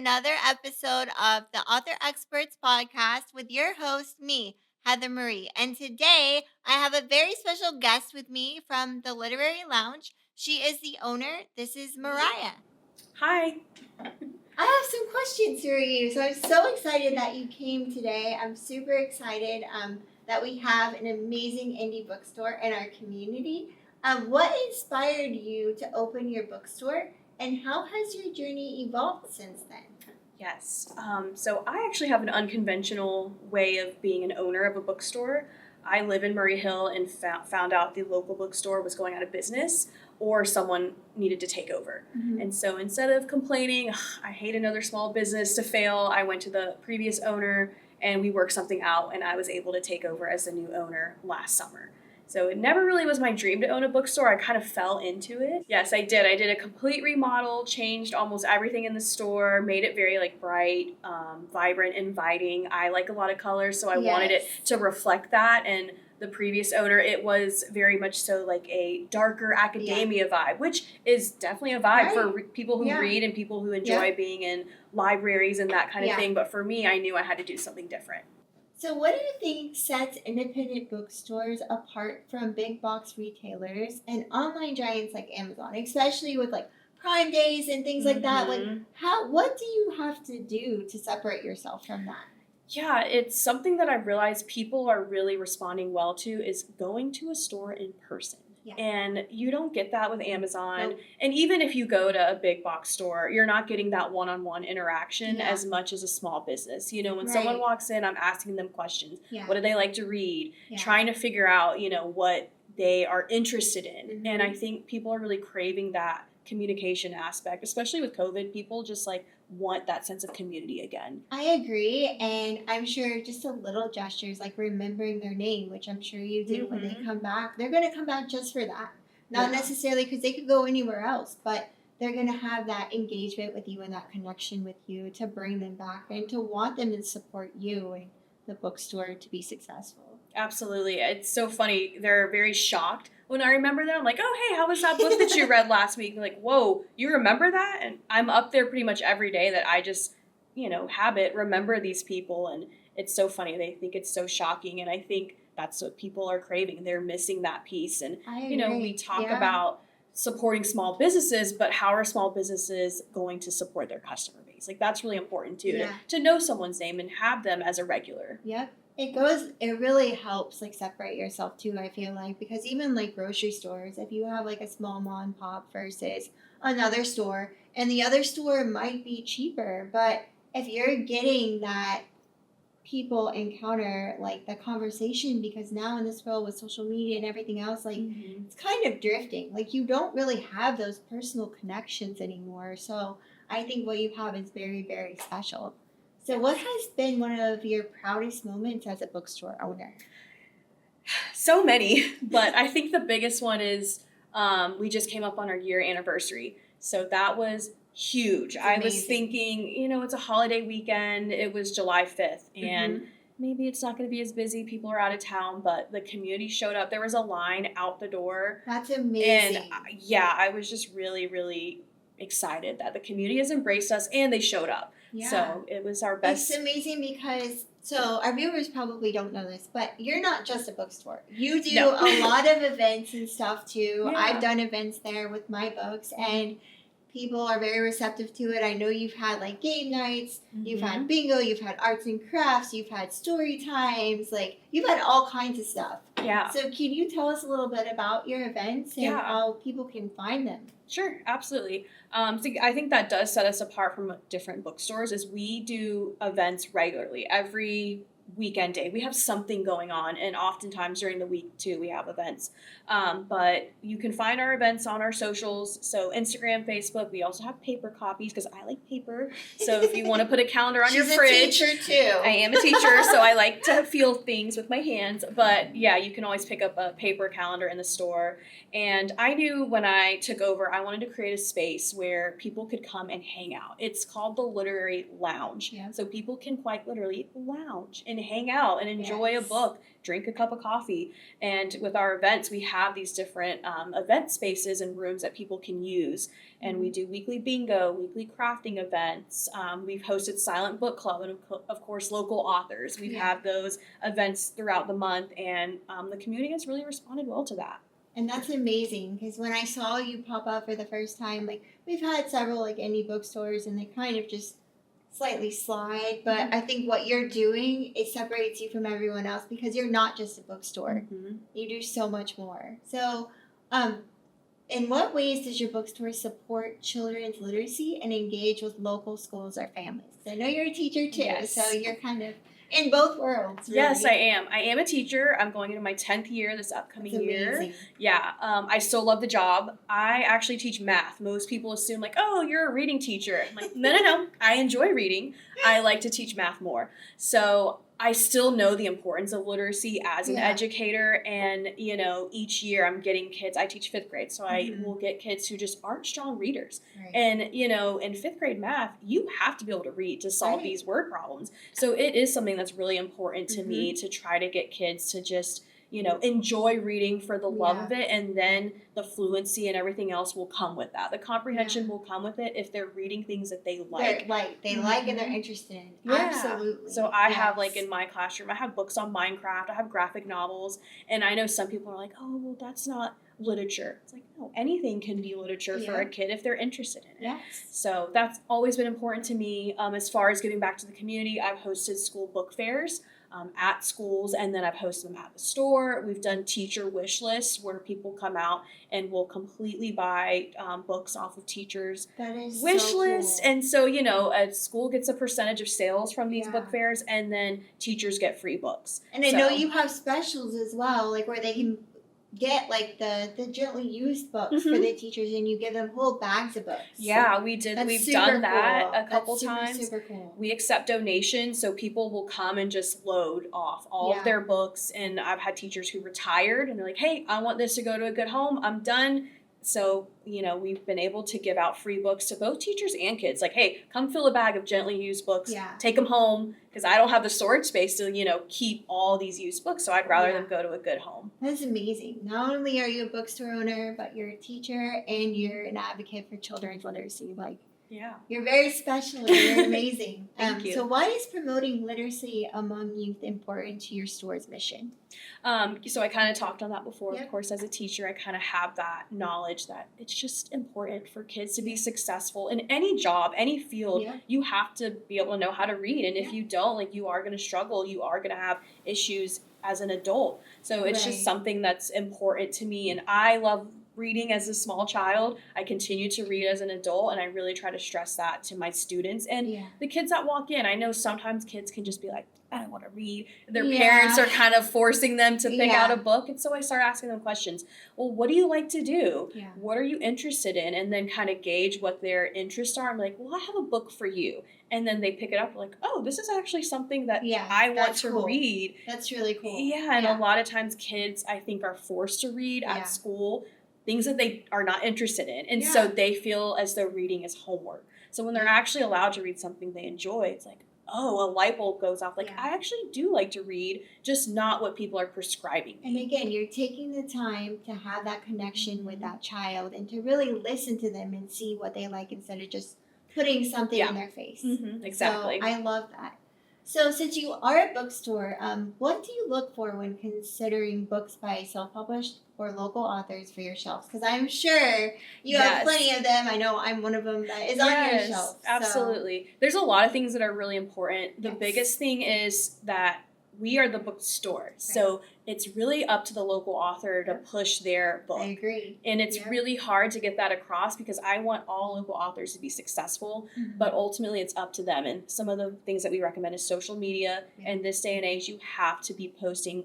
another episode of the Author Experts podcast with your host, me, Heather Marie. And today I have a very special guest with me from the Literary Lounge. She is the owner. This is Mariah. Hi. I have some questions for you. So I'm so excited that you came today. I'm super excited that we have an amazing indie bookstore in our community. What inspired you to open your bookstore, and how has your journey evolved since then? Yes. So I actually have an unconventional way of being an owner of a bookstore. I live in Murray Hill and found out the local bookstore was going out of business or someone needed to take over. Mm-hmm. And so instead of complaining, I hate another small business to fail, I went to the previous owner and we worked something out and I was able to take over as the new owner last summer. So it never really was my dream to own a bookstore. I kind of fell into it. Yes, I did. I did a complete remodel, changed almost everything in the store, made it very bright, vibrant, inviting. I like a lot of colors, so I wanted it to reflect that. And the previous owner, it was very much so like a darker academia vibe, which is definitely a vibe for people who read and people who enjoy being in libraries and that kind of thing. But for me, I knew I had to do something different. So what do you think sets independent bookstores apart from big box retailers and online giants like Amazon, especially with Prime Days and things like that? What do you have to do to separate yourself from that? Yeah, it's something that I've realized people are really responding well to is going to a store in person. Yeah. And you don't get that with Amazon. Nope. And even if you go to a big box store, you're not getting that one-on-one interaction as much as a small business. You know, when someone walks in, I'm asking them questions. Yeah. What do they like to read? Yeah. Trying to figure out, what they are interested in. Mm-hmm. And I think people are really craving that communication aspect, especially with COVID. People just want that sense of community again. I agree, and I'm sure just a little gestures like remembering their name, which I'm sure you do when they come back. They're going to come back just for that. Not necessarily because they could go anywhere else, but they're going to have that engagement with you and that connection with you to bring them back and to want them to support you and the bookstore to be successful. Absolutely. It's so funny. They're very shocked when I remember that. I'm like, oh, hey, how was that book that you read last week? They're like, whoa, you remember that? And I'm up there pretty much every day that I just, remember these people. And it's so funny. They think it's so shocking. And I think that's what people are craving. They're missing that piece. And, we talk about supporting small businesses, but how are small businesses going to support their customer base? That's really important too, to know someone's name and have them as a regular. Yep. It really helps separate yourself too, I feel like, because even grocery stores, if you have a small mom and pop versus another store, and the other store might be cheaper, but if you're getting that people encounter the conversation, because now in this world with social media and everything else, it's kind of drifting. You don't really have those personal connections anymore. So I think what you have is very, very special. So what has been one of your proudest moments as a bookstore owner? So many, but I think the biggest one is we just came up on our year anniversary. So that was huge. I was thinking, it's a holiday weekend. It was July 5th, and maybe it's not going to be as busy. People are out of town, but the community showed up. There was a line out the door. That's amazing. And I was just really, really excited that the community has embraced us and they showed up. Yeah. So it was our best. It's amazing because, our viewers probably don't know this, but you're not just a bookstore. You do a lot of events and stuff too. Yeah. I've done events there with my books, and people are very receptive to it. I know you've had game nights, you've had bingo, you've had arts and crafts, you've had story times, you've had all kinds of stuff. Yeah. So can you tell us a little bit about your events and how people can find them? Sure, absolutely. So I think that does set us apart from different bookstores is we do events regularly. Every weekend day we have something going on, and oftentimes during the week too we have events, but you can find our events on our socials, so Instagram, Facebook. We also have paper copies because I like paper, so if you want to put a calendar on your fridge. She's a teacher too. I am a teacher, so I like to feel things with my hands, but you can always pick up a paper calendar in the store. And I knew when I took over I wanted to create a space where people could come and hang out. It's called the Literary Lounge, so people can quite literally lounge and hang out and enjoy a book, drink a cup of coffee. And with our events, we have these different event spaces and rooms that people can use. And we do weekly bingo, weekly crafting events. We've hosted silent book club and, of course, local authors. We've had those events throughout the month, and the community has really responded well to that. And that's amazing, because when I saw you pop up for the first time, like, we've had several like indie bookstores and they kind of just slightly slide, but I think what you're doing, it separates you from everyone else because you're not just a bookstore. You do so much more. So in what ways does your bookstore support children's literacy and engage with local schools or families? I know you're a teacher too, so you're kind of in both worlds. Really. Yes, I am. I am a teacher. I'm going into my 10th year this upcoming year. Yeah. I still love the job. I actually teach math. Most people assume like, oh, you're a reading teacher. I'm like, no. I enjoy reading. I like to teach math more. So I still know the importance of literacy as an educator, and each year I'm getting kids. I teach 5th grade, so I will get kids who just aren't strong readers. And in 5th grade math, you have to be able to read to solve these word problems. So it is something that's really important to me to try to get kids to just enjoy reading for the love of it, and then the fluency and everything else will come with that. The comprehension will come with it if they're reading things that they like. They like and they're interested in. Absolutely. So I have, like, in my classroom, I have books on Minecraft, I have graphic novels, and I know some people are like, oh, well, that's not literature. It's like, no, anything can be literature for a kid if they're interested in it. So that's always been important to me. As far as giving back to the community, I've hosted school book fairs at schools, and then I've hosted them at the store. We've done teacher wish lists where people come out and will completely buy books off of teachers' wish lists. Cool. And so, a school gets a percentage of sales from these book fairs, and then teachers get free books. And I know you have specials as well, like where they can get like the gently used books for the teachers, and you give them whole bags of books. Yeah, we did. We've done that a couple times. Super cool. We accept donations, so people will come and just load off all of their books. And I've had teachers who retired, and they're like, hey, I want this to go to a good home. I'm done. So, we've been able to give out free books to both teachers and kids. Like, hey, come fill a bag of gently used books. Take them home, because I don't have the storage space to, keep all these used books. So I'd rather them go to a good home. That's amazing. Not only are you a bookstore owner, but you're a teacher and you're an advocate for children's literacy. Like, you're very special. You're amazing. Thank you. So why is promoting literacy among youth important to your store's mission? So I kind of talked on that before. Of course, as a teacher, I kind of have that knowledge that it's just important for kids to be successful in any job, any field. You have to be able to know how to read. And if you don't, like, you are going to struggle. You are going to have issues as an adult. So it's just something that's important to me. And I love reading as a small child. I continue to read as an adult, and I really try to stress that to my students and the kids that walk in. I know sometimes kids can just be like, I don't want to read. Their parents are kind of forcing them to pick out a book. And so I start asking them questions. Well, what do you like to do? What are you interested in? And then kind of gauge what their interests are. I'm like, well, I have a book for you. And then they pick it up like, oh, this is actually something that I want to read. That's really cool. And a lot of times kids, I think, are forced to read at school things that they are not interested in. And so they feel as though reading is homework. So when they're actually allowed to read something they enjoy, it's like, oh, a light bulb goes off. Like, I actually do like to read, just not what people are prescribing me. And again, you're taking the time to have that connection with that child and to really listen to them and see what they like instead of just putting something in their face. Exactly. So I love that. So since you are a bookstore, what do you look for when considering books by self-published or local authors for your shelves? Because I'm sure you have plenty of them. I know I'm one of them that is on your shelf. Absolutely. There's a lot of things that are really important. The biggest thing is that we are the bookstore. So it's really up to the local author to push their book. I agree. And it's really hard to get that across because I want all local authors to be successful, but ultimately it's up to them. And some of the things that we recommend is social media. And this day and age, you have to be posting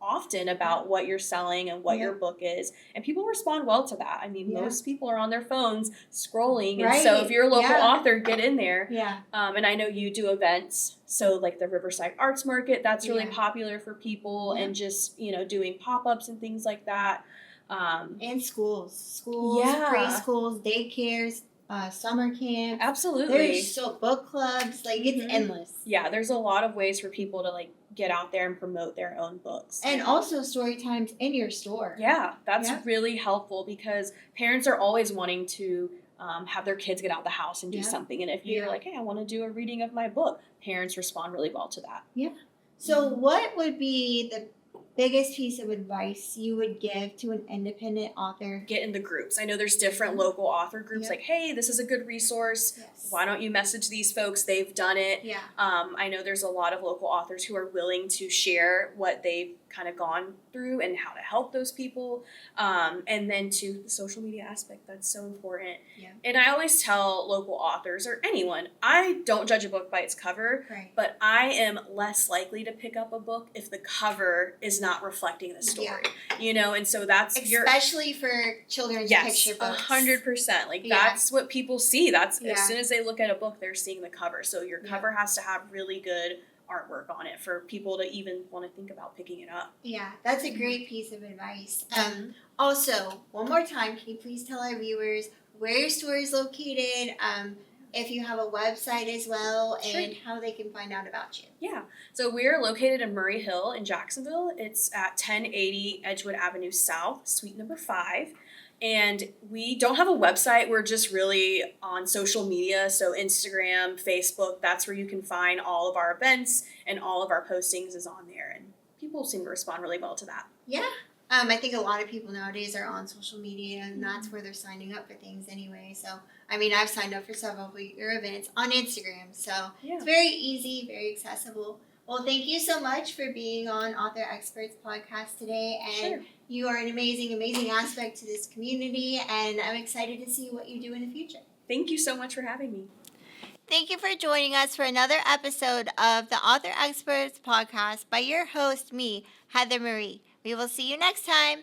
often about what you're selling and what your book is. And people respond well to that. I mean, most people are on their phones scrolling. And so if you're a local author, get in there. And I know you do events. So like the Riverside Arts Market, that's really popular for people and just, doing pop-ups and things like that. And schools, preschools, daycares, summer camp. Absolutely. There's so book clubs, like it's endless. Yeah, there's a lot of ways for people to like get out there and promote their own books. And also story times in your store. Yeah, that's really helpful because parents are always wanting to have their kids get out the house and do something. And if you're like, hey, I want to do a reading of my book, parents respond really well to that. Yeah. So what would be the biggest piece of advice you would give to an independent author? Get in the groups. I know there's different local author groups like, hey, this is a good resource. Yes. Why don't you message these folks? They've done it. Yeah. I know there's a lot of local authors who are willing to share what they've kind of gone through and how to help those people. And then to the social media aspect, that's so important. Yeah. And I always tell local authors or anyone, I don't judge a book by its cover, but I am less likely to pick up a book if the cover is not reflecting the story. You know, and so that's especially for children's picture books. 100%. Like that's what people see. That's as soon as they look at a book, they're seeing the cover. So your cover has to have really good artwork on it for people to even want to think about picking it up. Yeah, that's a great piece of advice. Also, one more time, can you please tell our viewers where your store is located, if you have a website as well, and how they can find out about you? Yeah, so we're located in Murray Hill in Jacksonville. It's at 1080 Edgewood Avenue South, suite number 5. And we don't have a website. We're just really on social media. So Instagram, Facebook, that's where you can find all of our events and all of our postings is on there. And people seem to respond really well to that. Yeah. I think a lot of people nowadays are on social media, and that's where they're signing up for things anyway. So, I mean, I've signed up for several of your events on Instagram. So it's very easy, very accessible. Well, thank you so much for being on Author Experts podcast today. And you are an amazing, amazing aspect to this community. And I'm excited to see what you do in the future. Thank you so much for having me. Thank you for joining us for another episode of the Author Experts podcast by your host, me, Heather Marie. We will see you next time.